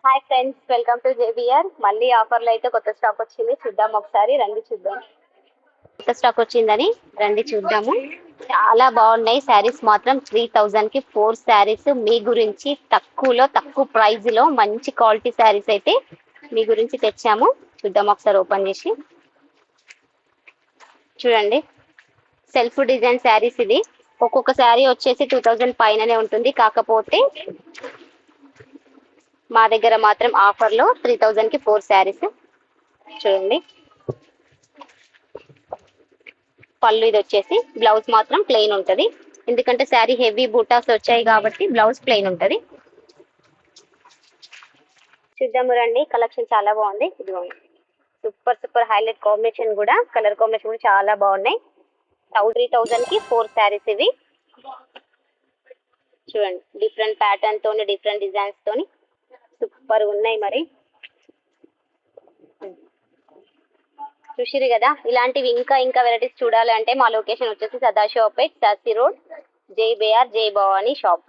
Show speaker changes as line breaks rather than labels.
Hi friends, welcome to JBR. మళ్ళీ ఆఫర్లో అయితే కొత్త స్టాక్ వచ్చింది, చూద్దాం ఒకసారి. రండి చూద్దాం కొత్త స్టాక్ వచ్చిందని. రండి చూద్దాము. చాలా బాగున్నాయి శారీస్ మాత్రం. 3000 కి 4 శారీస్ మీ గురించి తక్కువలో తక్కువ ప్రైస్ లో మంచి క్వాలిటీ శారీస్ అయితే మీ గురించి తెచ్చాము. చూద్దాం ఒకసారి ఓపెన్ చేసి. చూడండి, సెల్ఫ్ డిజైన్ శారీస్. ఇది ఒక్కొక్క శారీ వచ్చేసి 2000 పైననే ఉంటుంది. కాకపోతే మా దగ్గర మాత్రం ఆఫర్లో 3000 కి 4 శారీస్. చూడండి, పళ్ళు ఇది వచ్చేసి. బ్లౌజ్ మాత్రం ప్లెయిన్ ఉంటుంది, ఎందుకంటే శారీ హెవీ బూటాస్ వచ్చాయి కాబట్టి బ్లౌజ్ ప్లెయిన్ ఉంటుంది. చూద్దాము రండి. కలెక్షన్ చాలా బాగుంది. ఇదిగోండి, సూపర్ సూపర్ హైలైట్ కాంబినేషన్ కూడా, కలర్ కాంబినేషన్ కూడా చాలా బాగున్నాయి. 3000 కి 4 శారీస్ ఇవి. చూడండి, డిఫరెంట్ ప్యాటర్న్ తోని, డిఫరెంట్ డిజైన్స్ తోని సూపర్ ఉన్నాయి. మరి చూసిరు కదా, ఇలాంటివి ఇంకా ఇంకా వెరైటీస్ చూడాలంటే మా లొకేషన్ వచ్చేసి సదాశివపేట్, శాస్త్రి రోడ్, జై బేఆర్, జై భవానీ షాప్.